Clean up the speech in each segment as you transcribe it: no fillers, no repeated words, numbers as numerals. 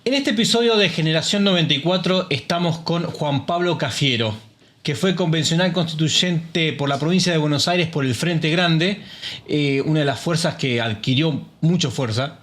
En este episodio de Generación 94 estamos con Juan Pablo Cafiero, que fue convencional constituyente por la provincia de Buenos Aires por el Frente Grande, una de las fuerzas que adquirió mucha fuerza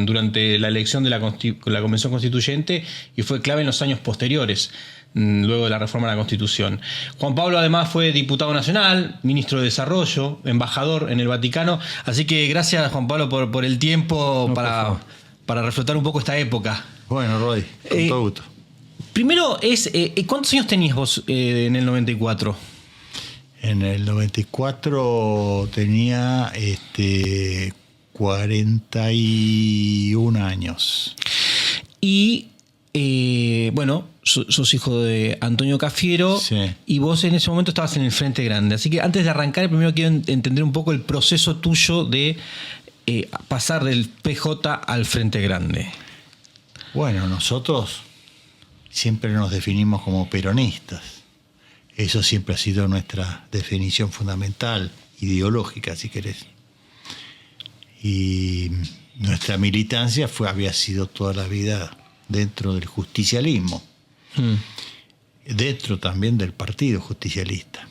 durante la elección de la Convención Constituyente y fue clave en los años posteriores, luego de la reforma de la Constitución. Juan Pablo además fue diputado nacional, ministro de Desarrollo, embajador en el Vaticano, así que gracias Juan Pablo por el tiempo para reflotar un poco esta época. Bueno, Roy, con todo gusto. Primero ¿cuántos años tenías vos en el 94? En el 94 tenía 41 años. Y sos hijo de Antonio Cafiero, sí. Y vos en ese momento estabas en el Frente Grande. Así que antes de arrancar, primero quiero entender un poco el proceso tuyo de pasar del PJ al Frente Grande. Bueno, nosotros siempre nos definimos como peronistas. Eso siempre ha sido nuestra definición fundamental, ideológica, si querés. Y nuestra militancia había sido toda la vida dentro del justicialismo, dentro también del Partido Justicialista.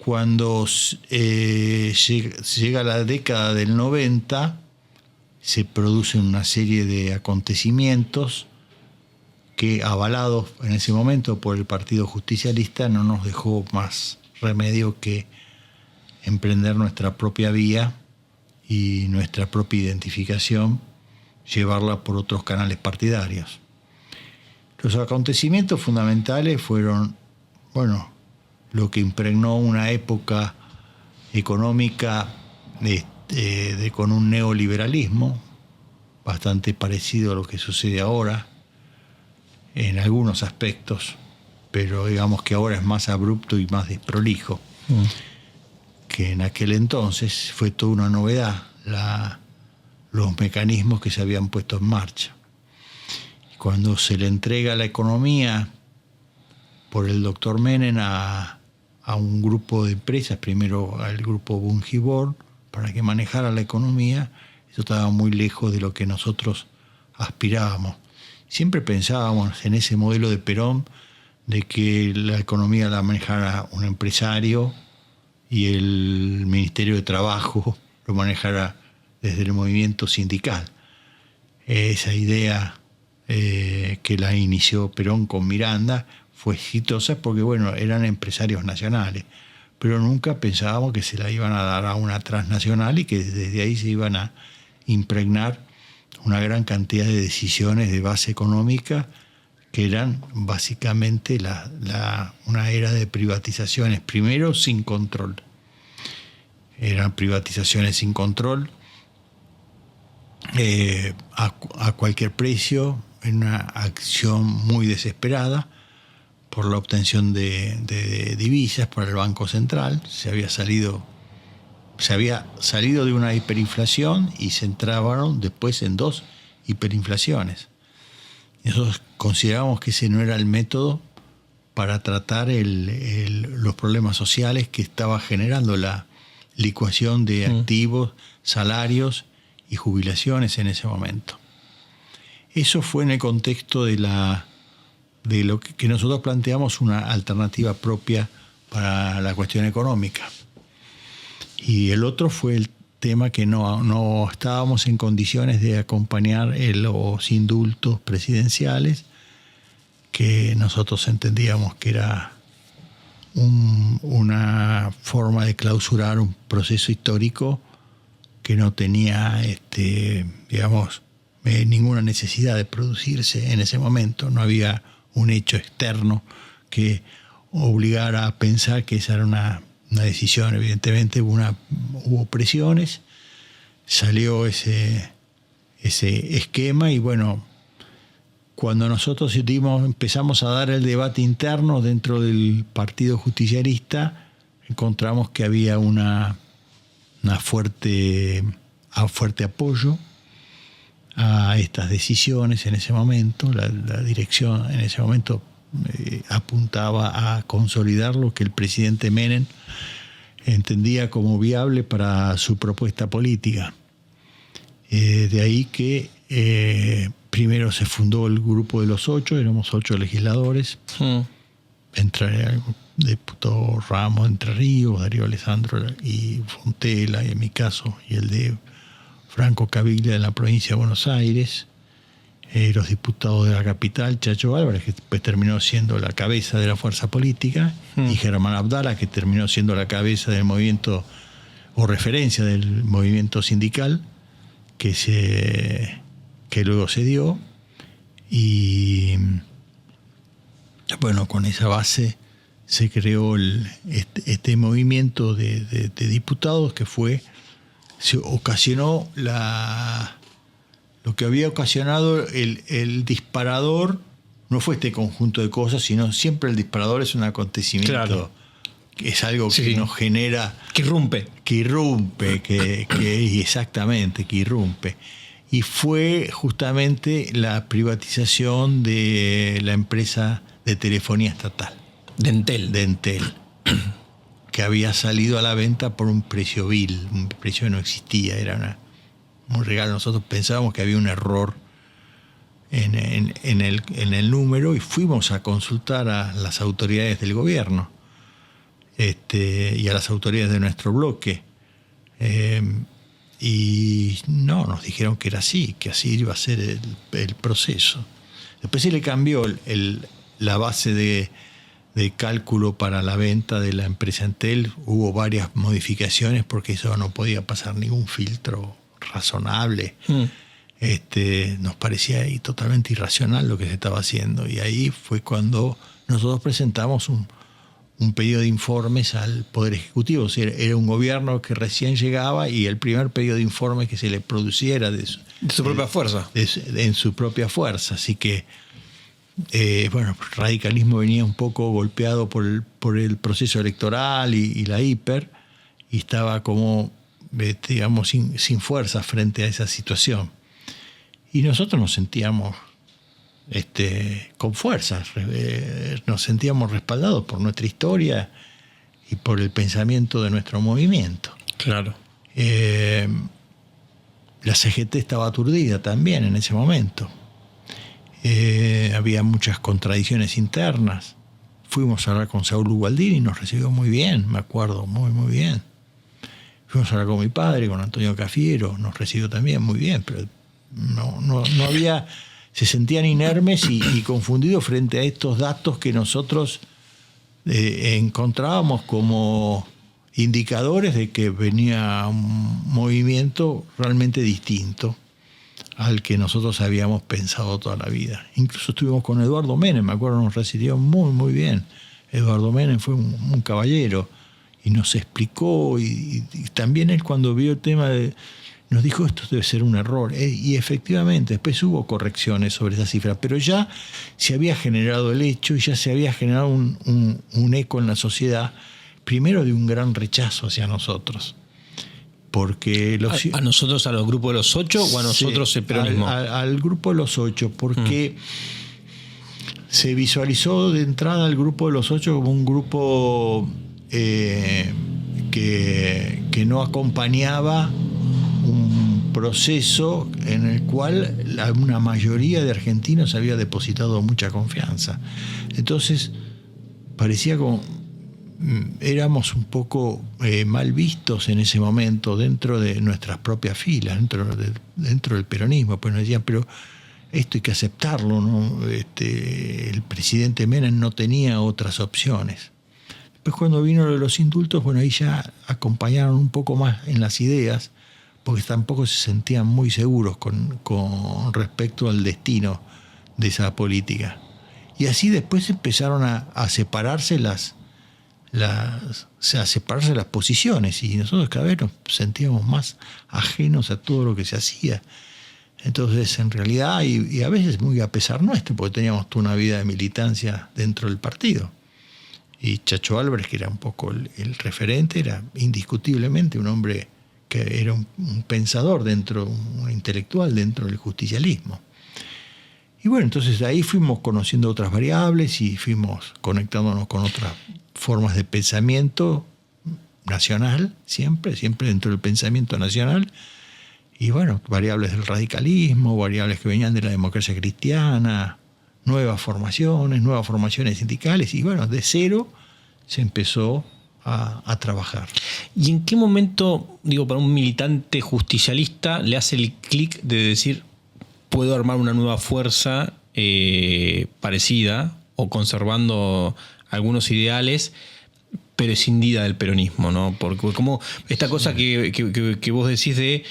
Cuando llega la década del 90, se producen una serie de acontecimientos que, avalados en ese momento por el Partido Justicialista, no nos dejó más remedio que emprender nuestra propia vía y nuestra propia identificación, llevarla por otros canales partidarios. Los acontecimientos fundamentales fueron, lo que impregnó una época económica con un neoliberalismo bastante parecido a lo que sucede ahora en algunos aspectos, pero digamos que ahora es más abrupto y más desprolijo que en aquel entonces. Fue toda una novedad los mecanismos que se habían puesto en marcha. Cuando se le entrega la economía por el doctor Menem a un grupo de empresas, primero al grupo Bungibor, para que manejara la economía, eso estaba muy lejos de lo que nosotros aspirábamos. Siempre pensábamos en ese modelo de Perón, de que la economía la manejara un empresario y el Ministerio de Trabajo lo manejara desde el movimiento sindical. Esa idea que la inició Perón con Miranda fue exitosa porque, eran empresarios nacionales, pero nunca pensábamos que se la iban a dar a una transnacional y que desde ahí se iban a impregnar una gran cantidad de decisiones de base económica que eran básicamente una era de privatizaciones, primero sin control. Eran privatizaciones sin control, a cualquier precio, en una acción muy desesperada por la obtención de divisas por el Banco Central. Se había salido de una hiperinflación y se entraban después en dos hiperinflaciones. Nosotros considerábamos que ese no era el método para tratar los problemas sociales que estaba generando la licuación de activos, salarios y jubilaciones en ese momento. Eso fue en el contexto de lo que nosotros planteamos una alternativa propia para la cuestión económica. Y el otro fue el tema que no estábamos en condiciones de acompañar los indultos presidenciales, que nosotros entendíamos que era una forma de clausurar un proceso histórico que no tenía ninguna necesidad de producirse en ese momento. No había un hecho externo que obligara a pensar que esa era una decisión. Evidentemente hubo presiones, salió ese esquema y cuando nosotros empezamos a dar el debate interno dentro del Partido Justicialista, encontramos que había un fuerte apoyo a estas decisiones en ese momento. La dirección en ese momento apuntaba a consolidar lo que el presidente Menem entendía como viable para su propuesta política. De ahí que primero se fundó el grupo de los 8, éramos 8 legisladores. Entre el diputado Ramos de Entre Ríos, Darío Alessandro y Fontela, y en mi caso, y el de Franco Caviglia de la provincia de Buenos Aires. Los diputados de la capital, Chacho Álvarez, que después terminó siendo la cabeza de la fuerza política, y Germán Abdala, que terminó siendo la cabeza del movimiento o referencia del movimiento sindical que luego se dio. Y bueno, con esa base se creó este movimiento de diputados que se ocasionó lo que había ocasionado el disparador. No fue este conjunto de cosas, sino siempre el disparador es un acontecimiento. Claro. Que es algo que nos genera... Que irrumpe. Exactamente, que irrumpe. Y fue justamente la privatización de la empresa de telefonía estatal. De Entel. Que había salido a la venta por un precio vil, un precio que no existía, era un regalo. Nosotros pensábamos que había un error en el número y fuimos a consultar a las autoridades del gobierno y a las autoridades de nuestro bloque. Y no, nos dijeron que era así, que así iba a ser el proceso. Después se le cambió la base de cálculo para la venta de la empresa Entel. Hubo varias modificaciones porque eso no podía pasar ningún filtro razonable. Nos parecía ahí totalmente irracional lo que se estaba haciendo. Y ahí fue cuando nosotros presentamos un pedido de informes al Poder Ejecutivo. O sea, era un gobierno que recién llegaba y el primer pedido de informes que se le producía era de su propia fuerza. En su propia fuerza. Así que bueno, el radicalismo venía un poco golpeado por el proceso electoral y la hiper, y estaba como, digamos, sin fuerza frente a esa situación. Y nosotros nos sentíamos con fuerza, nos sentíamos respaldados por nuestra historia y por el pensamiento de nuestro movimiento. Claro. La CGT estaba aturdida también en ese momento. Había muchas contradicciones internas. Fuimos a hablar con Saúl Gualdini y nos recibió muy bien, me acuerdo, muy, muy bien. Fuimos a hablar con mi padre, con Antonio Cafiero, nos recibió también muy bien, pero no había... Se sentían inermes y confundidos frente a estos datos que nosotros encontrábamos como indicadores de que venía un movimiento realmente distinto al que nosotros habíamos pensado toda la vida. Incluso estuvimos con Eduardo Menem, me acuerdo, nos recibió muy, muy bien. Eduardo Menem fue un caballero y nos explicó, y también él cuando vio el tema nos dijo, esto debe ser un error. Y efectivamente, después hubo correcciones sobre esa cifra, pero ya se había generado el hecho y ya se había generado un eco en la sociedad, primero de un gran rechazo hacia nosotros. Porque ¿A nosotros, a los grupos de los 8 o a nosotros el peronismo? Al grupo de los 8, porque se visualizó de entrada al grupo de los 8 como un grupo que no acompañaba un proceso en el cual una mayoría de argentinos había depositado mucha confianza. Entonces parecía como éramos un poco mal vistos en ese momento dentro de nuestras propias filas, dentro del peronismo. Pues nos decían, pero esto hay que aceptarlo, ¿no? El presidente Menem no tenía otras opciones. Después, cuando vino lo de los indultos, bueno, ahí ya acompañaron un poco más en las ideas, porque tampoco se sentían muy seguros con respecto al destino de esa política. Y así después empezaron a separarse las posiciones, y nosotros cada vez nos sentíamos más ajenos a todo lo que se hacía. Entonces, en realidad, y a veces muy a pesar nuestro, porque teníamos toda una vida de militancia dentro del partido. Y Chacho Álvarez, que era un poco el referente, era indiscutiblemente un hombre que era un pensador un intelectual dentro del justicialismo. Y bueno, entonces de ahí fuimos conociendo otras variables y fuimos conectándonos con otras formas de pensamiento nacional, siempre dentro del pensamiento nacional. Y bueno, variables del radicalismo, variables que venían de la democracia cristiana, nuevas formaciones sindicales, y bueno, de cero se empezó a trabajar. ¿Y en qué momento, digo, para un militante justicialista le hace el clic de decir, puedo armar una nueva fuerza parecida o conservando algunos ideales, pero escindida del peronismo, ¿no? Porque como esta cosa que vos decís de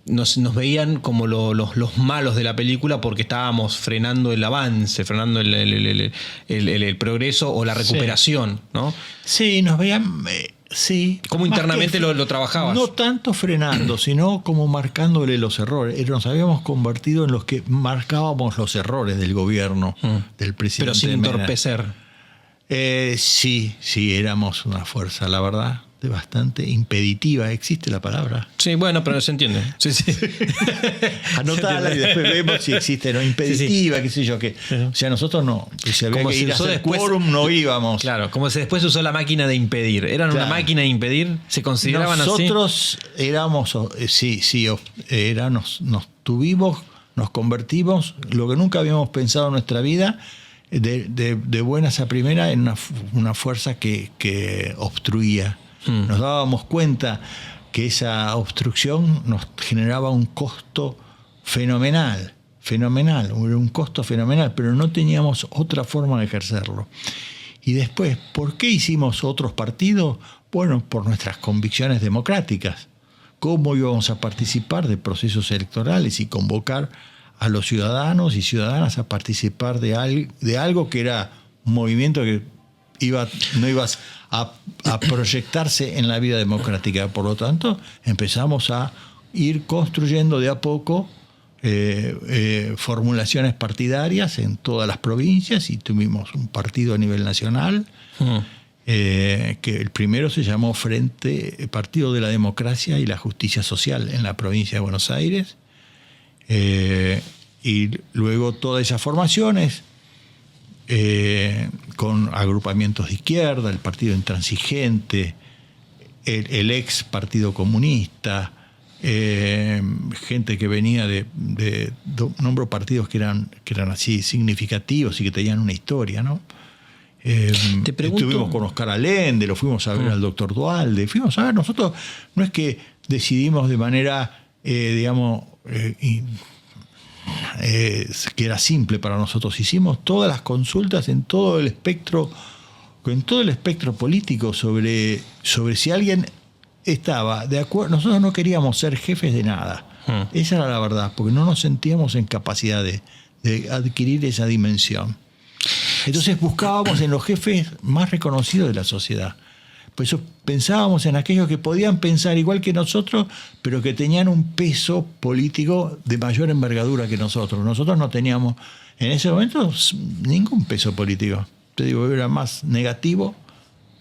nos veían como los malos de la película porque estábamos frenando el avance, frenando el progreso o la recuperación, ¿no? Sí, nos veían... sí. ¿Cómo internamente lo trabajabas? No tanto frenando, sino como marcándole los errores. Nos habíamos convertido en los que marcábamos los errores del gobierno, del presidente. Pero sin entorpecer. Sí, éramos una fuerza, la verdad, bastante impeditiva. ¿Existe la palabra? Sí, bueno, pero se entiende. Sí. Anotala y después vemos si existe, ¿no? Impeditiva, sí. Qué sé yo qué. O sea, nosotros no. Si había que ir a hacer quórum, no íbamos. Claro, como se después usó la máquina de impedir. ¿Eran una máquina de impedir? ¿Se consideraban nosotros así? Éramos, nos convertimos, lo que nunca habíamos pensado en nuestra vida, de buenas a primera, en una fuerza que obstruía. Nos dábamos cuenta que esa obstrucción nos generaba un costo fenomenal, un costo fenomenal, pero no teníamos otra forma de ejercerlo. Y después, ¿por qué hicimos otros partidos? Bueno, por nuestras convicciones democráticas. ¿Cómo íbamos a participar de procesos electorales y convocar a los ciudadanos y ciudadanas a participar de algo que era un movimiento que no iba a proyectarse en la vida democrática? Por lo tanto, empezamos a ir construyendo de a poco formulaciones partidarias en todas las provincias, y tuvimos un partido a nivel nacional, que el primero se llamó Partido de la Democracia y la Justicia Social en la provincia de Buenos Aires, y luego todas esas formaciones con agrupamientos de izquierda, el Partido Intransigente, el ex Partido Comunista, gente que venía nombro partidos que eran así significativos y que tenían una historia, ¿no? Te pregunto, estuvimos con Oscar Allende, lo fuimos a ver al doctor Duhalde, fuimos a ver, nosotros no es que decidimos de manera, que era simple para nosotros, hicimos todas las consultas en todo el espectro político sobre si alguien estaba de acuerdo. Nosotros no queríamos ser jefes de nada, esa era la verdad, porque no nos sentíamos en capacidad de adquirir esa dimensión. Entonces buscábamos en los jefes más reconocidos de la sociedad. Por eso pensábamos en aquellos que podían pensar igual que nosotros, pero que tenían un peso político de mayor envergadura que nosotros. Nosotros no teníamos en ese momento ningún peso político. Te digo, era más negativo.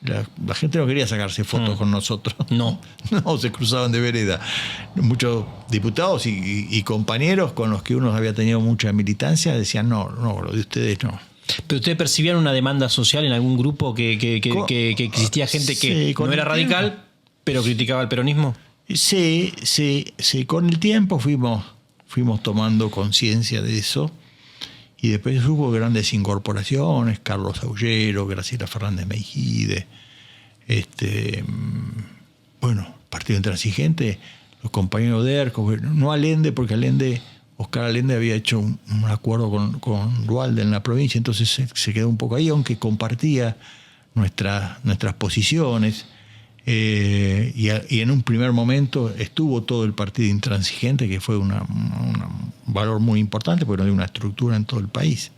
La gente no quería sacarse fotos con nosotros. No, se cruzaban de vereda. Muchos diputados y compañeros con los que uno había tenido mucha militancia decían, no, lo de ustedes no. ¿Pero ustedes percibían una demanda social en algún grupo que existía gente que no era radical, pero criticaba el peronismo? Sí. Con el tiempo fuimos tomando conciencia de eso, y después hubo grandes incorporaciones, Carlos Aullero, Graciela Fernández Meijide, Partido Intransigente, los compañeros de ERCO, no Allende, porque Oscar Allende había hecho un acuerdo con Duhalde en la provincia, entonces se quedó un poco ahí, aunque compartía nuestras posiciones. Y en un primer momento estuvo todo el Partido Intransigente, que fue un valor muy importante, porque no había una estructura en todo el país.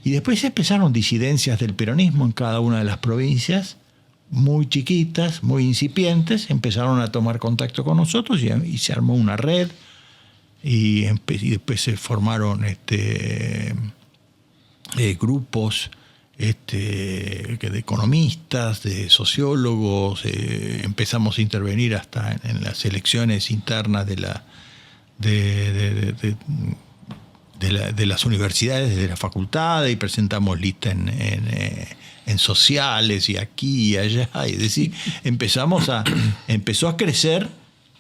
Y después empezaron disidencias del peronismo en cada una de las provincias, muy chiquitas, muy incipientes, empezaron a tomar contacto con nosotros y se armó una red. Y después se formaron grupos de economistas, de sociólogos, empezamos a intervenir hasta en las elecciones internas de las universidades, de la facultad, y presentamos lista en sociales y aquí y allá. Es decir, empezó a crecer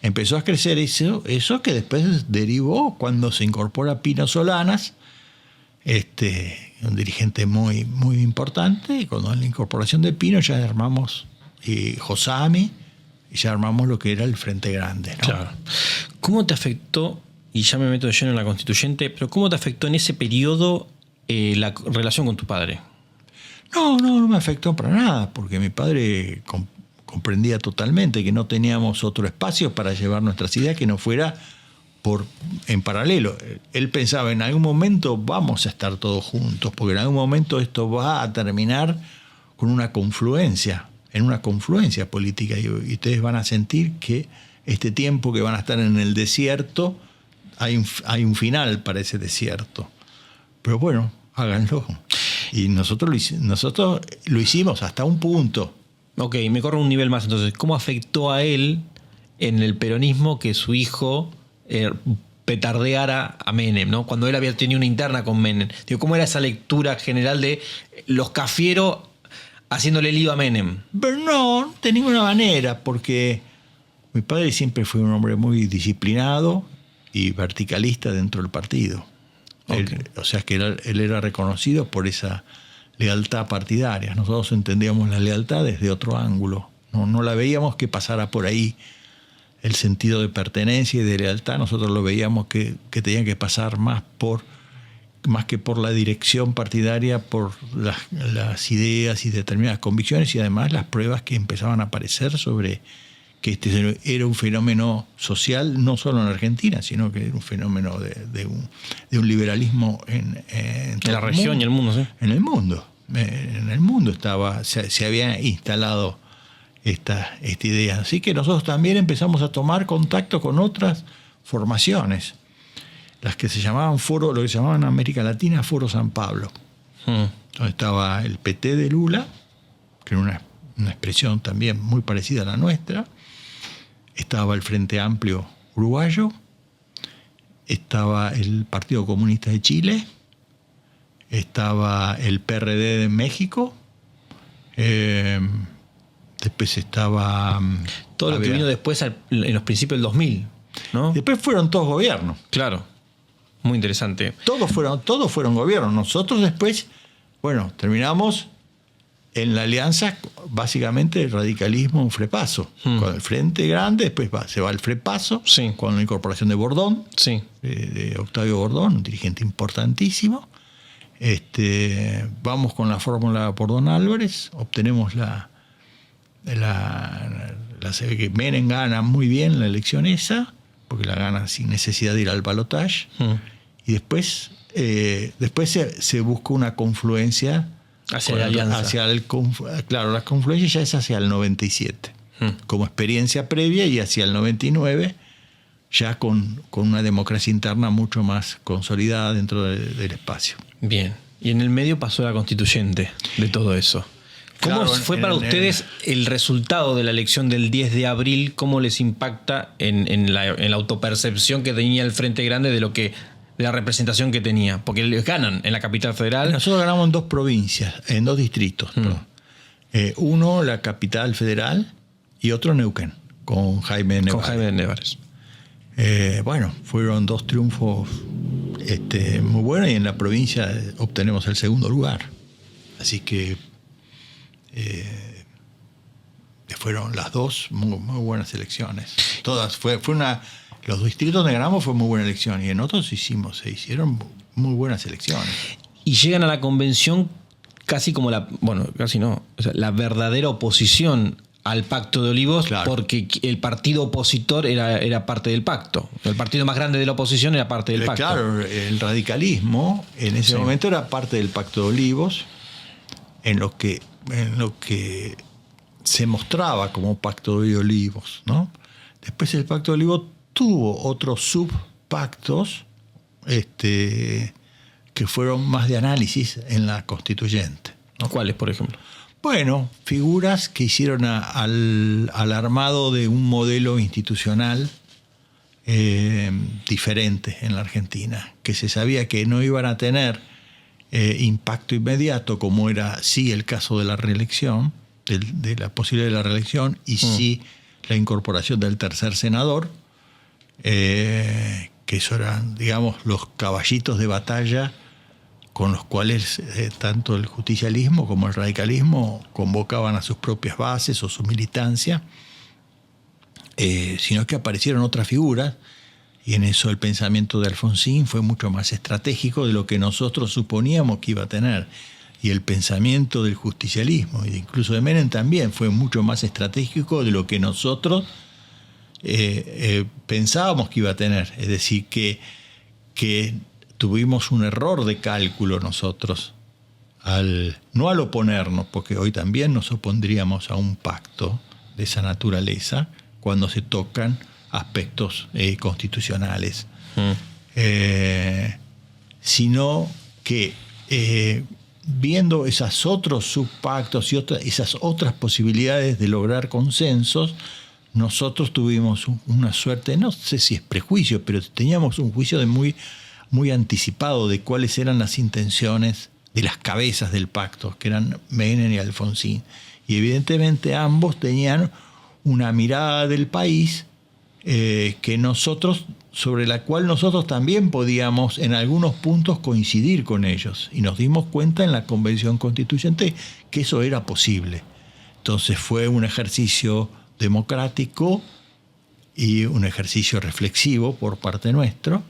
empezó a crecer eso que después derivó cuando se incorpora Pino Solanas, un dirigente muy, muy importante, y con la incorporación de Pino ya armamos Josami, y ya armamos lo que era el Frente Grande, ¿no? Claro. ¿Cómo te afectó, y ya me meto de lleno en la constituyente, pero cómo te afectó en ese periodo la relación con tu padre? No me afectó para nada, porque mi padre comprendía totalmente que no teníamos otro espacio para llevar nuestras ideas que no fuera en paralelo. Él pensaba, en algún momento vamos a estar todos juntos, porque en algún momento esto va a terminar con una confluencia política, y ustedes van a sentir que este tiempo que van a estar en el desierto, hay un final para ese desierto. Pero bueno, háganlo. Y nosotros lo hicimos hasta un punto. Ok, me corro un nivel más entonces. ¿Cómo afectó a él en el peronismo que su hijo petardeara a Menem, ¿no? Cuando él había tenido una interna con Menem? Digo, ¿cómo era esa lectura general de los Cafiero haciéndole lío a Menem? Pero no, de ninguna manera, porque mi padre siempre fue un hombre muy disciplinado y verticalista dentro del partido. Okay. O sea que él era reconocido por esa lealtad partidaria. Nosotros entendíamos la lealtad desde otro ángulo. No la veíamos que pasara por ahí. El sentido de pertenencia y de lealtad, nosotros lo veíamos que tenía que pasar más que por la dirección partidaria, por las ideas y determinadas convicciones, y además las pruebas que empezaban a aparecer sobre que este era un fenómeno social, no solo en Argentina, sino que era un fenómeno de un liberalismo en la región y el mundo, ¿sí? En el mundo. En el mundo se había instalado esta idea. Así que nosotros también empezamos a tomar contacto con otras formaciones, las que se llamaban lo que se llamaban en América Latina Foro San Pablo. Donde estaba el PT de Lula, que era una expresión también muy parecida a la nuestra. Estaba el Frente Amplio uruguayo, estaba el Partido Comunista de Chile, estaba el PRD de México, después estaba... Todo lo que vino después en los principios del 2000, ¿no? Después fueron todos gobiernos. Claro, muy interesante. Todos fueron gobiernos. Nosotros después, terminamos en la alianza, básicamente, el radicalismo en Frepaso. Con el Frente Grande, después se va al Frepaso, sí, con la incorporación de Bordón, sí, de Octavio Bordón, un dirigente importantísimo. Vamos con la fórmula Bordón Álvarez, obtenemos que Menem gana muy bien la elección esa, porque la gana sin necesidad de ir al balotaje. Y después se busca una confluencia hacia la alianza. Claro, la confluencia ya es hacia el 97, como experiencia previa, y hacia el 99 ya con una democracia interna mucho más consolidada dentro del espacio. Bien, y en el medio pasó la constituyente de todo eso. ¿Cómo fue para ustedes el resultado de la elección del 10 de abril? ¿Cómo les impacta en la autopercepción que tenía el Frente Grande de la representación que tenía? Porque les ganan en la capital federal. Nosotros ganamos en 2 provincias, en 2 distritos. Uno, la capital federal, y otro Neuquén, con Jaime Nevares. Fueron 2 triunfos muy buenos, y en la provincia obtenemos el 2º lugar. Así que fueron las 2 muy, muy buenas elecciones. Todas los distritos donde ganamos fue muy buena elección, y en otros se hicieron muy buenas elecciones. Y llegan a la convención casi como la verdadera oposición al Pacto de Olivos, claro, porque el partido opositor era parte del pacto. El partido más grande de la oposición era parte del pacto. Claro, el radicalismo en ese momento era parte del Pacto de Olivos, en lo que se mostraba como Pacto de Olivos, ¿no? Después el Pacto de Olivos tuvo otros subpactos que fueron más de análisis en la constituyente, ¿no? ¿Cuáles, por ejemplo? Figuras que hicieron al armado de un modelo institucional diferente en la Argentina, que se sabía que no iban a tener impacto inmediato, como era sí el caso de la reelección, de la posibilidad de la reelección, y sí la incorporación del tercer senador, que eso eran, digamos, los caballitos de batalla con los cuales tanto el justicialismo como el radicalismo convocaban a sus propias bases o su militancia, sino que aparecieron otras figuras, y en eso el pensamiento de Alfonsín fue mucho más estratégico de lo que nosotros suponíamos que iba a tener. Y el pensamiento del justicialismo, e incluso de Menem también, fue mucho más estratégico de lo que nosotros pensábamos que iba a tener. Es decir, que tuvimos un error de cálculo nosotros, no al oponernos, porque hoy también nos opondríamos a un pacto de esa naturaleza cuando se tocan aspectos constitucionales, sino que viendo esos otros subpactos y esas otras posibilidades de lograr consensos, nosotros tuvimos una suerte, no sé si es prejuicio, pero teníamos un juicio muy anticipado de cuáles eran las intenciones de las cabezas del pacto, que eran Menem y Alfonsín. Y evidentemente ambos tenían una mirada del país sobre la cual nosotros también podíamos en algunos puntos coincidir con ellos, y nos dimos cuenta en la Convención Constituyente que eso era posible. Entonces fue un ejercicio democrático y un ejercicio reflexivo por parte nuestro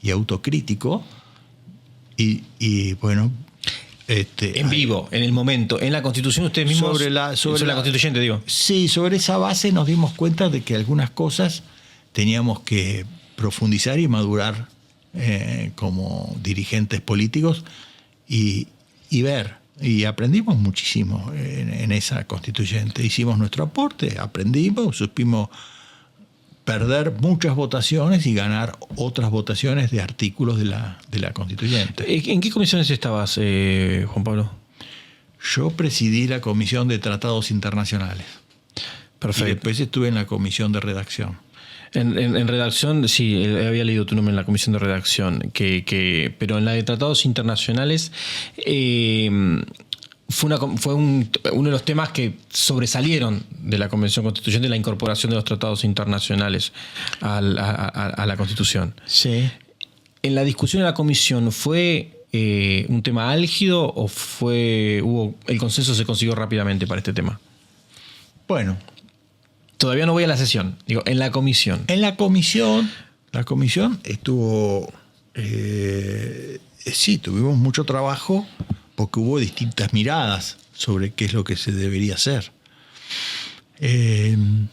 y autocrítico, y bueno, en vivo, en el momento, en la Constitución ustedes mismos, sobre la Constituyente, digo. Sí, sobre esa base nos dimos cuenta de que algunas cosas teníamos que profundizar y madurar como dirigentes políticos y ver. Y aprendimos muchísimo en esa Constituyente. Hicimos nuestro aporte, aprendimos, supimos perder muchas votaciones y ganar otras votaciones de artículos de la Constituyente. ¿En qué comisiones estabas, Juan Pablo? Yo presidí la Comisión de Tratados Internacionales. Perfecto. Y después estuve en la Comisión de Redacción. En redacción, sí, había leído tu nombre en la comisión de redacción, pero en la de tratados internacionales fue uno de los temas que sobresalieron de la Convención Constituyente, la incorporación de los tratados internacionales a la Constitución. Sí. En la discusión de la comisión, ¿fue un tema álgido o el consenso se consiguió rápidamente para este tema? Bueno. Todavía no voy a la sesión, digo, en la comisión. En la comisión estuvo, sí, tuvimos mucho trabajo porque hubo distintas miradas sobre qué es lo que se debería hacer. El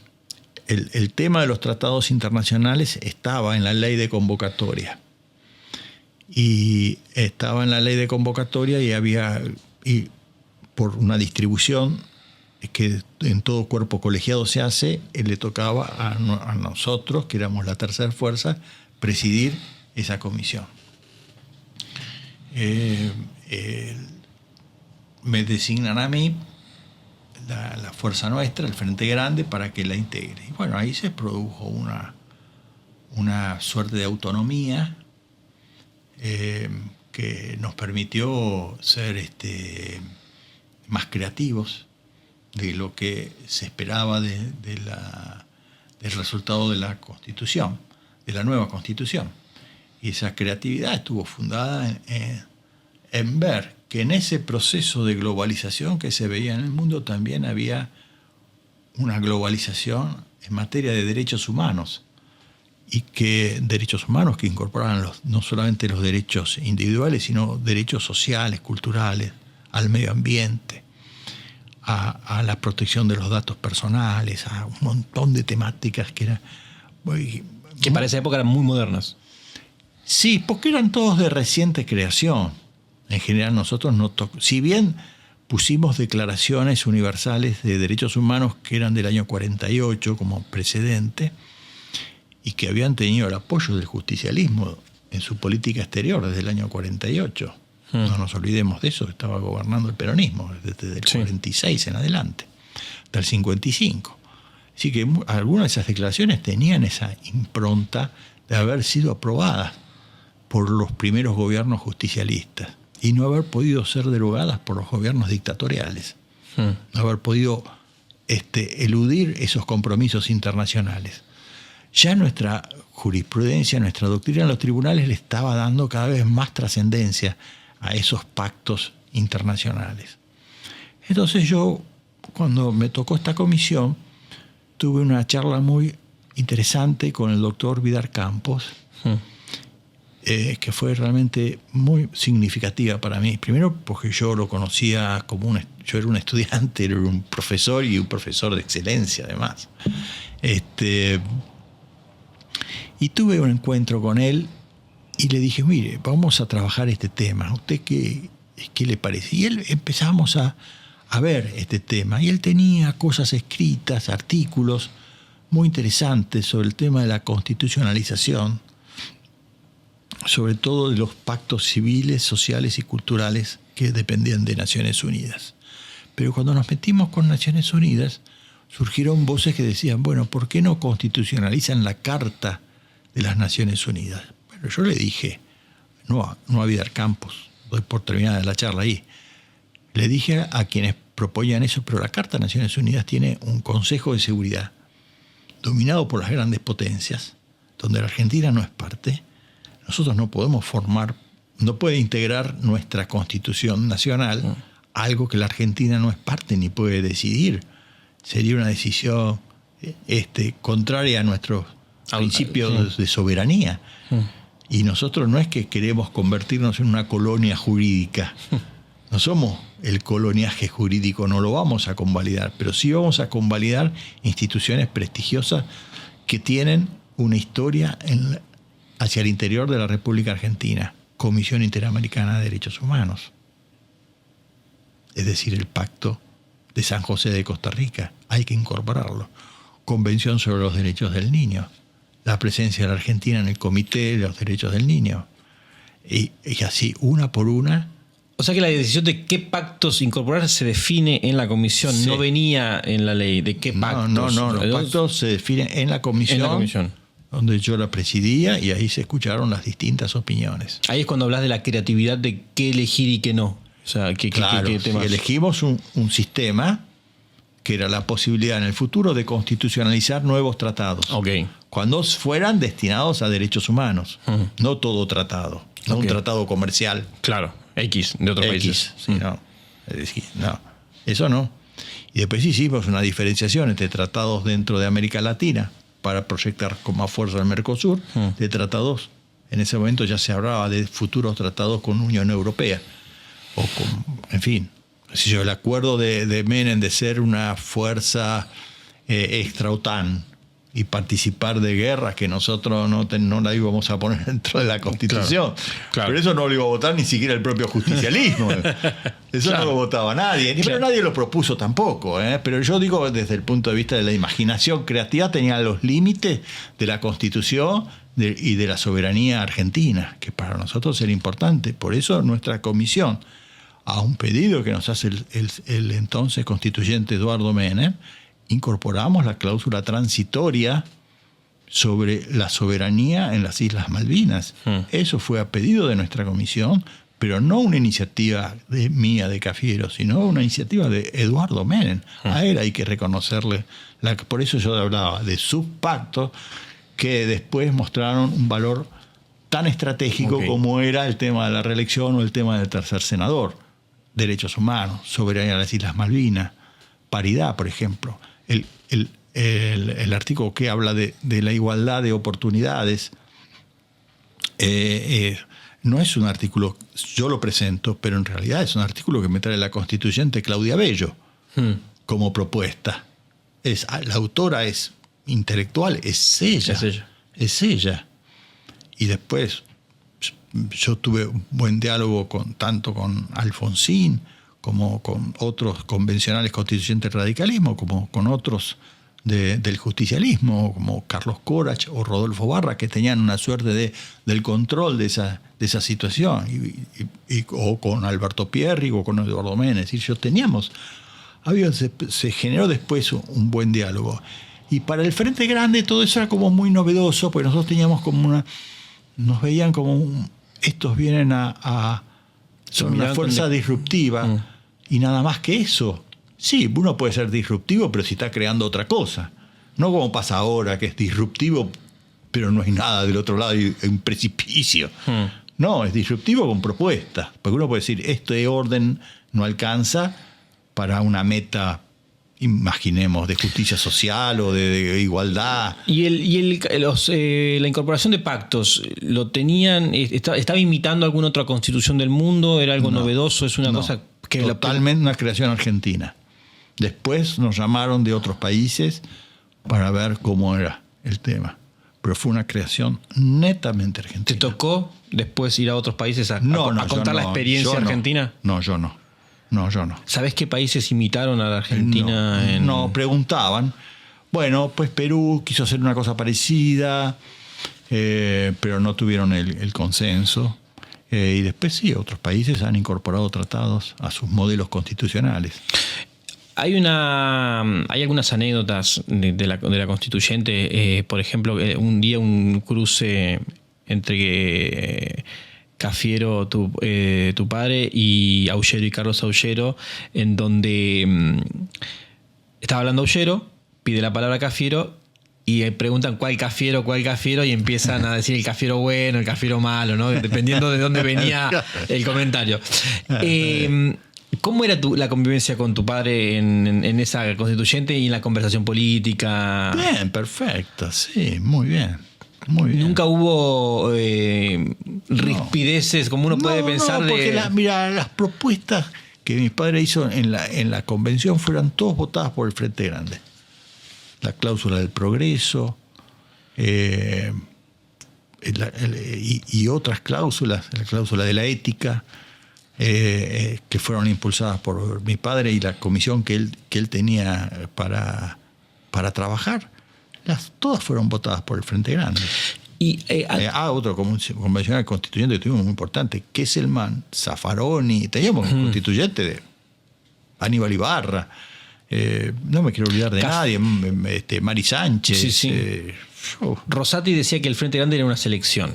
tema de los tratados internacionales estaba en la ley de convocatoria. Y estaba en la ley de convocatoria y por una distribución que en todo cuerpo colegiado se hace, le tocaba a nosotros, que éramos la tercera fuerza, presidir esa comisión. Me designan a mí, la fuerza nuestra, el Frente Grande, para que la integre. Y bueno, ahí se produjo una suerte de autonomía que nos permitió ser más creativos de lo que se esperaba del resultado de la Constitución, de la nueva Constitución. Y esa creatividad estuvo fundada en ver que en ese proceso de globalización que se veía en el mundo también había una globalización en materia de derechos humanos, y que derechos humanos que incorporaban no solamente los derechos individuales, sino derechos sociales, culturales, al medio ambiente, a la protección de los datos personales, a un montón de temáticas que para esa época eran muy modernas. Sí, porque eran todos de reciente creación. En general nosotros si bien pusimos declaraciones universales de derechos humanos que eran del año 48 como precedente y que habían tenido el apoyo del justicialismo en su política exterior desde el año 48. No nos olvidemos de eso, estaba gobernando el peronismo desde el 46 en adelante, hasta el 55. Así que algunas de esas declaraciones tenían esa impronta de haber sido aprobadas por los primeros gobiernos justicialistas y no haber podido ser derogadas por los gobiernos dictatoriales, no haber podido eludir esos compromisos internacionales. Ya nuestra jurisprudencia, nuestra doctrina en los tribunales le estaba dando cada vez más trascendencia a esos pactos internacionales. Entonces yo, cuando me tocó esta comisión, tuve una charla muy interesante con el doctor Vidar Campos, que fue realmente muy significativa para mí. Primero porque yo lo conocía yo era un estudiante, era un profesor y un profesor de excelencia además. Y tuve un encuentro con él y le dije, mire, vamos a trabajar este tema. ¿A usted qué le parece? Y él empezamos a ver este tema. Y él tenía cosas escritas, artículos muy interesantes sobre el tema de la constitucionalización, sobre todo de los pactos civiles, sociales y culturales que dependían de Naciones Unidas. Pero cuando nos metimos con Naciones Unidas, surgieron voces que decían, bueno, ¿por qué no constitucionalizan la Carta de las Naciones Unidas? Bueno, yo le dije, no a Vidar Campos, doy por terminada la charla ahí, le dije a quienes proponían eso, pero la Carta de Naciones Unidas tiene un Consejo de Seguridad dominado por las grandes potencias, donde la Argentina no es parte. Nosotros no podemos no puede integrar nuestra Constitución Nacional algo que la Argentina no es parte ni puede decidir. Sería una decisión contraria a nuestros principios de soberanía. Y nosotros no es que queremos convertirnos en una colonia jurídica. No somos el coloniaje jurídico, no lo vamos a convalidar, pero sí vamos a convalidar instituciones prestigiosas que tienen una historia hacia el interior de la República Argentina. Comisión Interamericana de Derechos Humanos. Es decir, el Pacto de San José de Costa Rica. Hay que incorporarlo. Convención sobre los Derechos del Niño. La presencia de la Argentina en el Comité de los Derechos del Niño. Y así, una por una. O sea que la decisión de qué pactos incorporar se define en la comisión, sí. No venía en la ley. ¿De qué pactos? No, los pactos se definen en la comisión. En la comisión. Donde yo la presidía y ahí se escucharon las distintas opiniones. Ahí es cuando hablas de la creatividad de qué elegir y qué no. O sea, qué temas. Elegimos un sistema que era la posibilidad en el futuro de constitucionalizar nuevos tratados. Okay. Cuando fueran destinados a derechos humanos. No todo tratado. No un tratado comercial. Claro, X de otros países. Sí, no, eso no. Y después hicimos una diferenciación entre tratados dentro de América Latina para proyectar con más fuerza el Mercosur, de tratados. En ese momento ya se hablaba de futuros tratados con Unión Europea. O con, en fin, el acuerdo de Menem de ser una fuerza extra-OTAN y participar de guerras que nosotros no la íbamos a poner dentro de la Constitución. Claro. Pero eso no lo iba a votar ni siquiera el propio justicialismo. Eso no lo votaba nadie. Pero nadie lo propuso tampoco. Pero yo digo, desde el punto de vista de la imaginación creativa, tenía los límites de la Constitución y de la soberanía argentina, que para nosotros era importante. Por eso nuestra comisión, a un pedido que nos hace el entonces constituyente Eduardo Menem, incorporamos la cláusula transitoria sobre la soberanía en las Islas Malvinas. Eso fue a pedido de nuestra comisión, pero no una iniciativa mía de Cafiero, sino una iniciativa de Eduardo Menem. A él hay que reconocerle. Por eso yo hablaba de subpactos que después mostraron un valor tan estratégico como era el tema de la reelección o el tema del tercer senador. Derechos humanos, soberanía de las Islas Malvinas, paridad, por ejemplo. El artículo que habla de la igualdad de oportunidades no es un artículo, yo lo presento, pero en realidad es un artículo que me trae la constituyente Claudia Bello como propuesta. La autora es intelectual, es ella. Y después yo tuve un buen diálogo tanto con Alfonsín como con otros convencionales constituyentes del radicalismo, como con otros del justicialismo, como Carlos Corach o Rodolfo Barra, que tenían una suerte del control de esa situación, o con Alberto Pierri o con Eduardo Menem. Es decir, se generó después un buen diálogo. Y para el Frente Grande todo eso era como muy novedoso, porque nosotros teníamos como nos veían como estos vienen son una fuerza disruptiva y nada más que eso. Sí, uno puede ser disruptivo, pero si está creando otra cosa. No como pasa ahora, que es disruptivo pero no hay nada del otro lado, hay un precipicio. No, es disruptivo con propuestas, porque uno puede decir, este orden no alcanza para una meta, imaginemos, de justicia social o de igualdad. La incorporación de pactos, ¿lo tenían? ¿Estaba imitando alguna otra constitución del mundo? ¿Era algo novedoso? ¿Es una cosa que totalmente una creación argentina? Después nos llamaron de otros países para ver cómo era el tema. Pero fue una creación netamente argentina. ¿Te tocó después ir a otros países a contar la experiencia argentina? No, yo no. No, yo no. ¿Sabés qué países imitaron a la Argentina? No, preguntaban. Bueno, pues Perú quiso hacer una cosa parecida, pero no tuvieron el consenso. Y después sí, otros países han incorporado tratados a sus modelos constitucionales. Hay algunas anécdotas de la constituyente. Por ejemplo, un día un cruce entre Cafiero, tu padre, y Aullero y Carlos Aullero, en donde estaba hablando Aullero, pide la palabra Cafiero y preguntan cuál Cafiero, y empiezan a decir el Cafiero bueno, el Cafiero malo, ¿no? Dependiendo de dónde venía el comentario. ¿Cómo era la convivencia con tu padre en esa constituyente y en la conversación política? Bien, perfecto, sí, muy bien. Muy bien. Nunca hubo rispideces, como uno puede pensar. No, porque las propuestas que mi padre hizo en la convención fueron todas votadas por el Frente Grande. La cláusula del progreso y otras cláusulas, la cláusula de la ética, que fueron impulsadas por mi padre y la comisión que él tenía para trabajar. Todas fueron votadas por el Frente Grande. Y otro convencional constituyente que tuvimos muy importante, Kesselman, Zaffaroni, teníamos un constituyente de Aníbal Ibarra, no me quiero olvidar de nadie, Mari Sánchez. Sí. Rosati decía que el Frente Grande era una selección.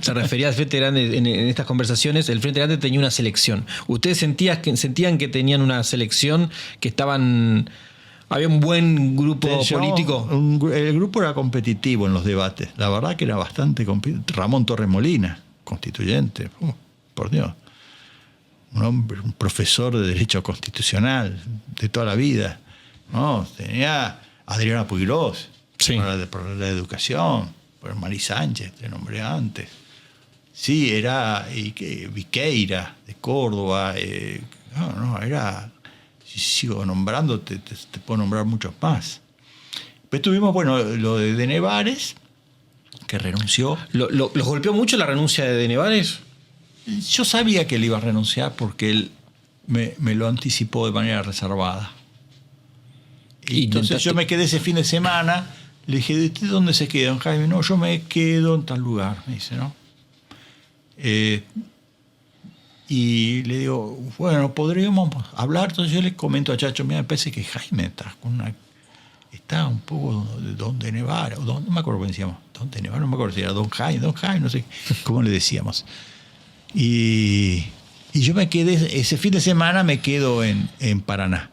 Se refería al Frente Grande en estas conversaciones. El Frente Grande tenía una selección. ¿Ustedes sentían que tenían una selección, que estaban... ¿Había un buen grupo político? El grupo era competitivo en los debates. La verdad que era bastante competitivo. Ramón Torres Molina, constituyente. Por Dios. Un profesor de Derecho Constitucional de toda la vida. No, tenía Adriana Puigros, por la educación, por Mari Sánchez, te nombré antes. Sí, era Viqueira, de Córdoba. Era... Si sigo nombrando, te puedo nombrar muchos más. Después tuvimos, lo de Nevares, que renunció. ¿Los golpeó mucho la renuncia de Nevares? Yo sabía que él iba a renunciar porque él me lo anticipó de manera reservada. Y entonces yo me quedé ese fin de semana, le dije, ¿de dónde se queda, don Jaime? No, yo me quedo en tal lugar, me dice, ¿no? Y le digo, bueno, podríamos hablar. Entonces yo le comento a Chacho, mira, me parece que Jaime está un poco de Don de Nevar, no me acuerdo cómo decíamos, Don de Nevar, no me acuerdo si era Don Jaime, no sé cómo le decíamos. Y yo me quedé, ese fin de semana me quedo en Paraná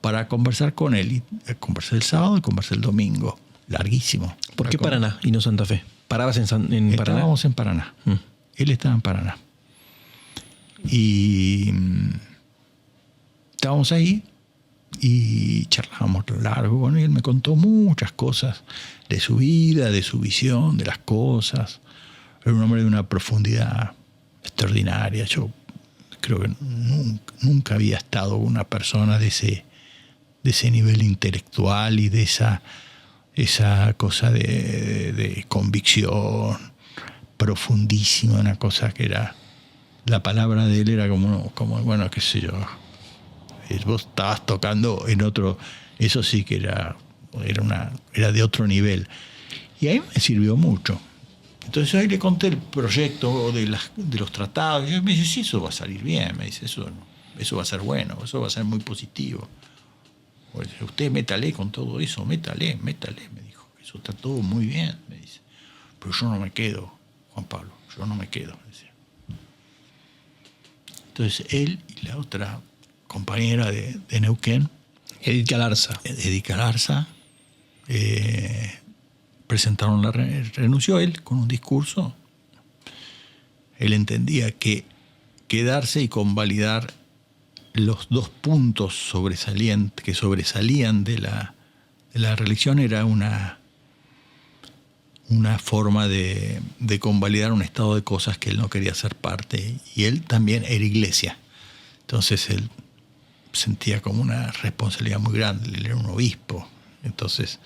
para conversar con él. Y conversé el sábado y conversé el domingo, larguísimo. ¿Por qué Paraná y no Santa Fe? ¿Parabas en Paraná? Estábamos en Paraná. Él estaba en Paraná. Y estábamos ahí y charlábamos largo, y él me contó muchas cosas de su vida, de su visión, de las cosas. Era un hombre de una profundidad extraordinaria. Yo creo que nunca había estado con una persona de ese nivel intelectual y de esa cosa de convicción profundísima, una cosa que era... La palabra de él era como bueno, qué sé yo. Vos estabas tocando en otro... Eso sí que era de otro nivel. Y ahí me sirvió mucho. Entonces ahí le conté el proyecto de los tratados. Y me dice, sí, eso va a salir bien. Me dice, eso va a ser bueno, eso va a ser muy positivo. Pues, usted métale con todo eso, métale, me dijo. Eso está todo muy bien, me dice. Pero yo no me quedo, Juan Pablo, yo no me quedo, me decía. Entonces él y la otra compañera de Neuquén, Edith Galarza, presentaron renunció él con un discurso. Él entendía que quedarse y convalidar los 2 puntos que sobresalían de la reelección era una forma de convalidar un estado de cosas que él no quería ser parte. Y él también era iglesia. Entonces él sentía como una responsabilidad muy grande. Él era un obispo. Entonces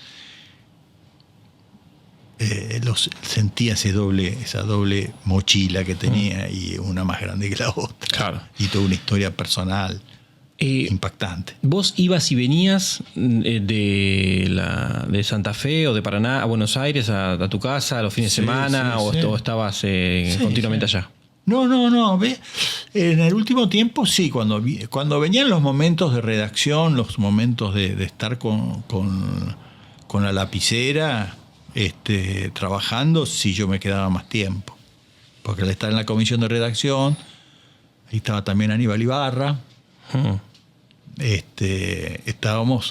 sentía esa doble mochila que tenía, y una más grande que la otra. Claro. Y toda una historia personal impactante. ¿Vos ibas y venías de Santa Fe o de Paraná a Buenos Aires a tu casa a los fines de semana, o estabas continuamente allá? No. En el último tiempo sí, cuando venían los momentos de redacción, los momentos de estar con la lapicera, trabajando, sí, yo me quedaba más tiempo. Porque al estar en la comisión de redacción, ahí estaba también Aníbal Ibarra,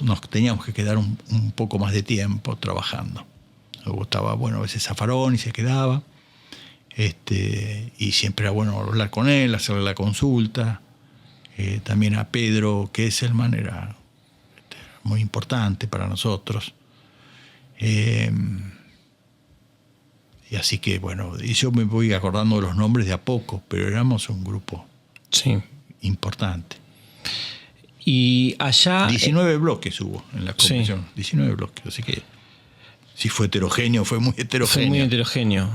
nos teníamos que quedar un poco más de tiempo trabajando. Luego estaba, a veces Zaffaroni y se quedaba. Y siempre era bueno hablar con él, hacerle la consulta. También a Pedro Kesselman era muy importante para nosotros. Y así que, y yo me voy acordando de los nombres de a poco, pero éramos un grupo importante. Y allá... 19 bloques hubo en la comisión. 19 bloques, así que sí fue heterogéneo, fue muy heterogéneo. Fue muy heterogéneo.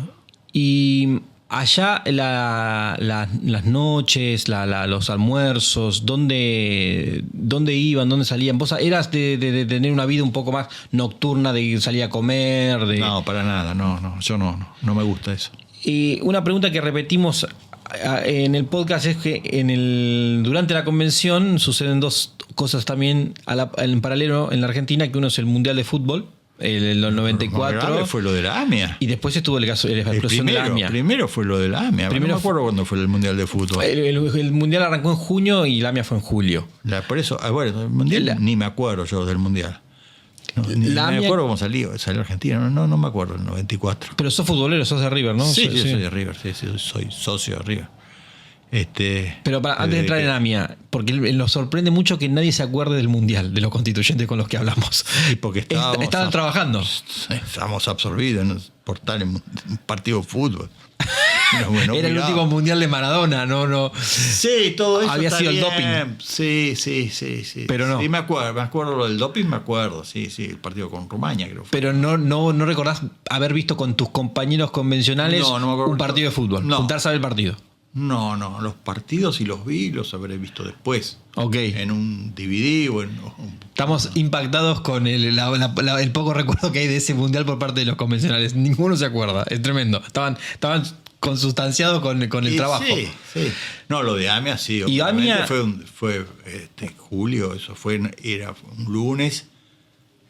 Y allá las noches, los almuerzos, ¿dónde iban, dónde salían? ¿Vos eras de tener una vida un poco más nocturna, de salir a comer? No, para nada, yo no me gusta eso. Y una pregunta que repetimos en el podcast es que durante la convención suceden 2 cosas también en paralelo en la Argentina, que uno es el Mundial de Fútbol, el 94. Lo grave fue lo de la AMIA. Y después estuvo la explosión de la AMIA. Primero fue lo de la AMIA. No me acuerdo cuándo fue el Mundial de Fútbol. El Mundial arrancó en junio y la AMIA fue en julio. Por eso, el Mundial ni me acuerdo yo del Mundial. Ni me acuerdo cómo salió Argentina. No me acuerdo, el 94. Pero sos futbolero, sos de River, ¿no? Sí, yo soy de River. Sí, soy socio de River. Pero antes de entrar en AMIA, porque nos sorprende mucho que nadie se acuerde del Mundial, de los constituyentes con los que hablamos. Sí, porque estaban trabajando. Estábamos absorbidos por tal un partido de fútbol. Era el último Mundial de Maradona, no. Sí, todo eso había sido el doping. Sí. Pero no. Sí, me acuerdo lo del doping, me acuerdo. Sí, el partido con Rumania, creo. Pero no recordás haber visto con tus compañeros convencionales un partido de fútbol, juntarse a ver el partido. No, los partidos sí los habré visto después. Okay. En un DVD o en... Estamos impactados con el poco recuerdo que hay de ese Mundial por parte de los convencionales. Ninguno se acuerda, es tremendo. Estaban consustanciados con el trabajo. Sí. No, lo de AMIA sí. Y AMIA fue julio, era un lunes.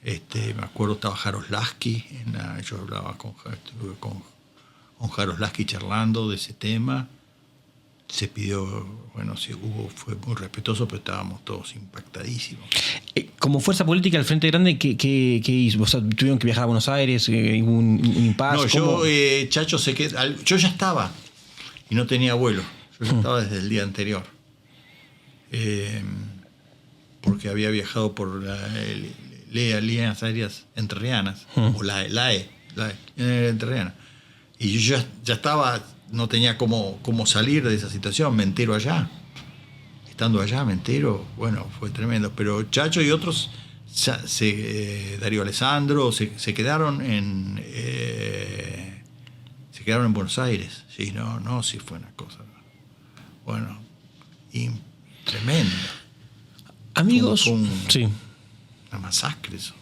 Me acuerdo, estaba Jaroslavski, yo hablaba con Jaroslavski charlando de ese tema. Se pidió, fue muy respetuoso, pero estábamos todos impactadísimos. Como fuerza política, el Frente Grande, ¿qué hizo? O sea, ¿tuvieron que viajar a Buenos Aires? ¿Hubo un impasse? No, Chacho yo ya estaba y no tenía vuelo. Yo ya estaba desde el día anterior. Porque había viajado por líneas aéreas entrerrianas, o la E entrerriana. Y yo ya estaba... No tenía cómo salir de esa situación, me entero allá. Estando allá, me entero, fue tremendo. Pero Chacho y otros, Darío Alessandro, se quedaron en Buenos Aires. Sí, sí fue una cosa. Tremendo. Amigos, fue sí. Una masacre eso.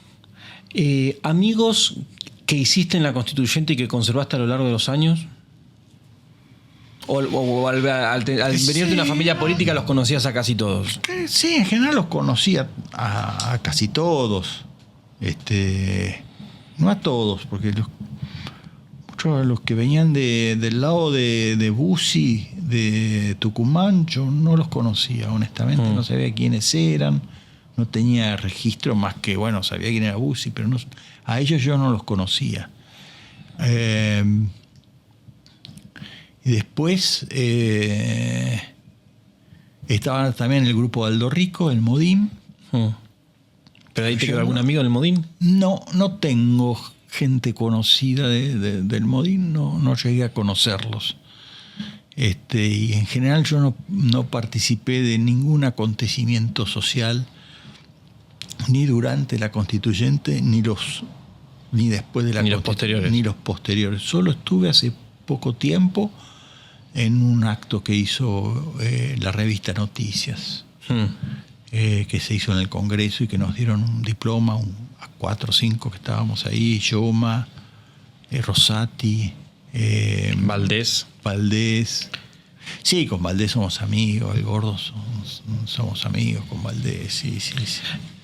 Amigos que hiciste en la Constituyente y que conservaste a lo largo de los años. O al venir de una familia política los conocías a casi todos. Sí, en general los conocía a casi todos. No a todos, porque muchos de los que venían del lado de Bussi, de Tucumán, yo no los conocía, honestamente. No sabía quiénes eran, no tenía registro más que, sabía quién era Bussi, pero a ellos yo no los conocía. Y después estaba también el grupo de Aldo Rico, el Modín. ¿Pero ahí te quedó algún amigo del Modín? No tengo gente conocida del Modín, no llegué a conocerlos. Y en general yo no participé de ningún acontecimiento social, ni durante la Constituyente, ni después de la ni los posteriores. Ni los posteriores. Solo estuve hace poco tiempo en un acto que hizo la revista Noticias, que se hizo en el Congreso y que nos dieron un diploma a 4 o 5 que estábamos ahí, Yoma, Rosati, Valdés. Sí, con Valdés somos amigos, el Gordo somos amigos con Valdés, sí.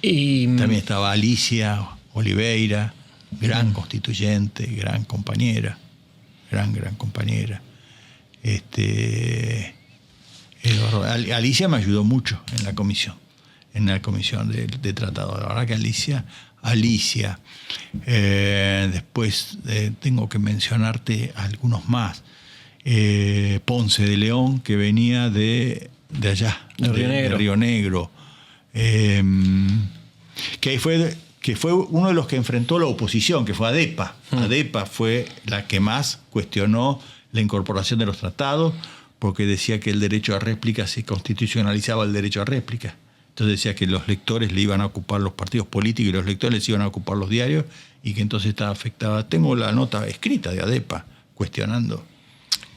Y también estaba Alicia Oliveira, gran constituyente, gran compañera. Alicia me ayudó mucho en la comisión de tratado. La verdad que Alicia. Después tengo que mencionarte algunos más. Ponce de León, que venía de allá, de Río Negro. Que fue uno de los que enfrentó la oposición, que fue ADEPA. ADEPA fue la que más cuestionó la incorporación de los tratados, porque decía que el derecho a réplica se constitucionalizaba el derecho a réplica. Entonces decía que los lectores le iban a ocupar los partidos políticos y los lectores les iban a ocupar los diarios, y que entonces estaba afectada. Tengo la nota escrita de ADEPA cuestionando.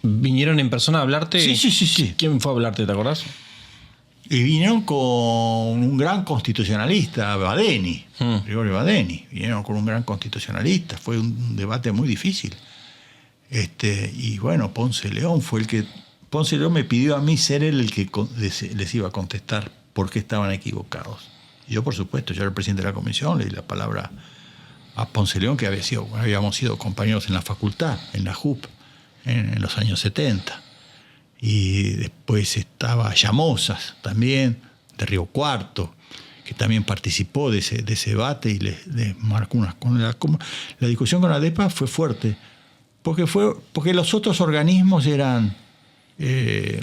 ¿Vinieron en persona a hablarte? Sí. ¿Quién fue a hablarte, te acordás? Y vinieron con un gran constitucionalista, Badeni, Gregorio Badeni. Vinieron con un gran constitucionalista. Fue un debate muy difícil. Y bueno, Ponce de León fue el que... Ponce de León me pidió a mí ser él el que les iba a contestar por qué estaban equivocados. Y yo, por supuesto, yo era el presidente de la comisión, le di la palabra a Ponce de León, que habíamos sido compañeros en la facultad, en la JUP, en los años 70. Y después estaba Llamosas también, de Río Cuarto, que también participó de ese debate y les marcó unas... La discusión con ADEPA fue fuerte, porque los otros organismos eran... que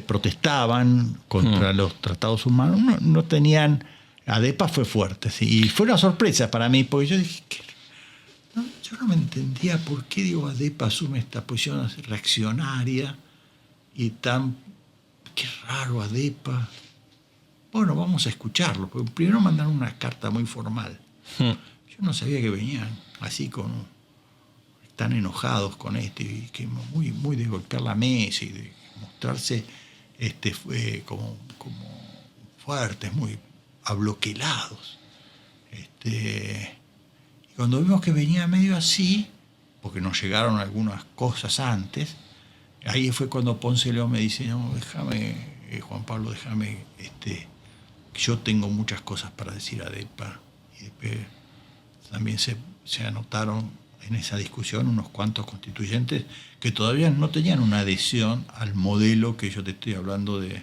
protestaban contra los tratados humanos, no tenían... ADEPA fue fuerte, ¿sí? Y fue una sorpresa para mí, porque yo dije... Yo no me entendía por qué ADEPA asume esta posición reaccionaria y tan... Qué raro ADEPA. Bueno, vamos a escucharlo, porque primero mandaron una carta muy formal. Yo no sabía que venían así tan enojados con y que muy de golpear la mesa y de mostrarse como fuertes, muy abloquelados. Cuando vimos que venía medio así, porque nos llegaron algunas cosas antes, ahí fue cuando Ponce León me dice, no, déjame, Juan Pablo, déjame, que yo tengo muchas cosas para decir a ADEPA. Y después también se anotaron en esa discusión unos cuantos constituyentes que todavía no tenían una adhesión al modelo que yo te estoy hablando de...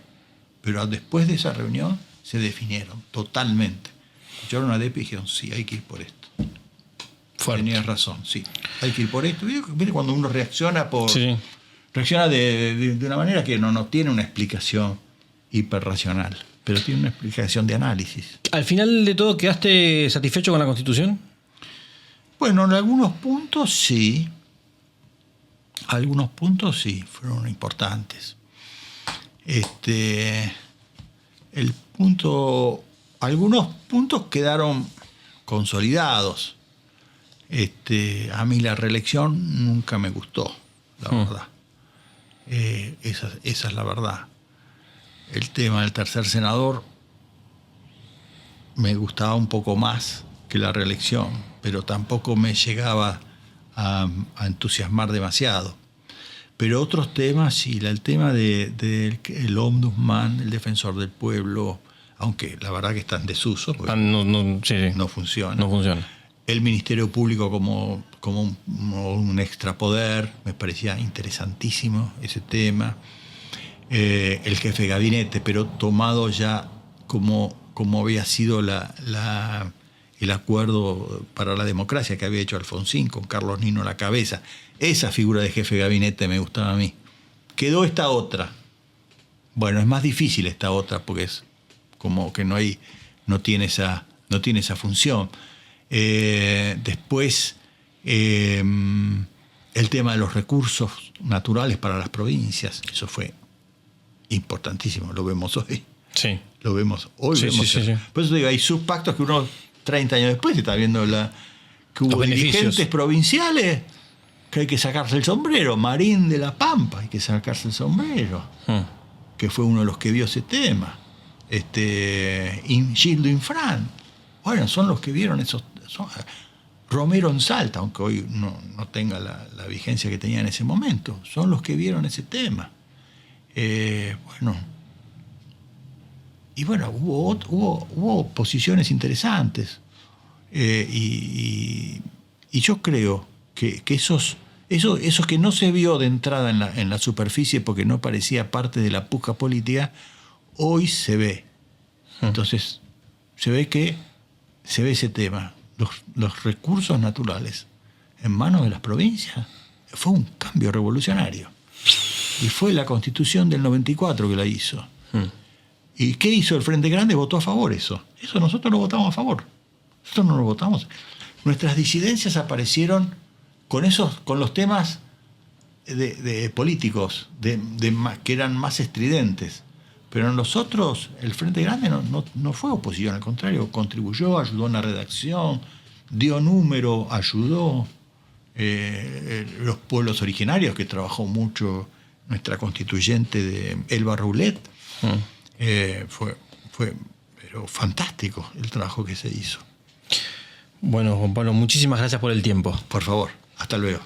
Pero después de esa reunión se definieron totalmente. Escucharon a ADEPA y dijeron, sí, hay que ir por esto. Fuerte. Tenías razón, sí. Hay que ir por esto. ¿Viste cuando uno reacciona reacciona de una manera que no tiene una explicación hiperracional, pero tiene una explicación de análisis. ¿Al final de todo quedaste satisfecho con la Constitución? Bueno, en algunos puntos sí. Algunos puntos sí, fueron importantes. Algunos puntos quedaron consolidados. A mí la reelección nunca me gustó, la verdad. Esa es la verdad. El tema del tercer senador me gustaba un poco más que la reelección, pero tampoco me llegaba a entusiasmar demasiado. Pero otros temas, sí, el tema del ombudsman, el defensor del pueblo, aunque la verdad que está en desuso, porque no funciona. No funciona. El Ministerio Público como un extrapoder, me parecía interesantísimo ese tema. El jefe de gabinete, pero tomado ya como había sido el el acuerdo para la democracia que había hecho Alfonsín con Carlos Nino a la cabeza. Esa figura de jefe de gabinete me gustaba a mí. Quedó esta otra. Bueno, es más difícil esta otra porque es como que no tiene esa función. Después, el tema de los recursos naturales para las provincias, eso fue importantísimo, lo vemos hoy. Sí. Lo vemos hoy. Sí, sí. Por eso digo, hay subpactos que uno 30 años después está viendo que hubo dirigentes provinciales que hay que sacarse el sombrero. Marín de la Pampa, hay que sacarse el sombrero. Que fue uno de los que vio ese tema. Gildo Infran. Bueno, son los que vieron esos. Romero en Salta, aunque hoy no tenga la vigencia que tenía en ese momento. Son los que vieron ese tema. Y bueno, hubo posiciones interesantes. Y yo creo que eso que no se vio de entrada en la superficie porque no parecía parte de la puja política, hoy se ve. Entonces, se ve ese tema. Los recursos naturales en manos de las provincias fue un cambio revolucionario. Y fue la Constitución del 94 que la hizo. ¿Y qué hizo el Frente Grande? Votó a favor eso. Eso nosotros lo votamos a favor. Nosotros no lo votamos. Nuestras disidencias aparecieron con los temas de políticos que eran más estridentes. Pero en los otros, el Frente Grande no fue oposición, al contrario, contribuyó, ayudó en la redacción, dio número, ayudó. Los pueblos originarios, que trabajó mucho nuestra constituyente de Elba Roulet, fue pero fantástico el trabajo que se hizo. Bueno, Juan Pablo, muchísimas gracias por el tiempo. Por favor, hasta luego.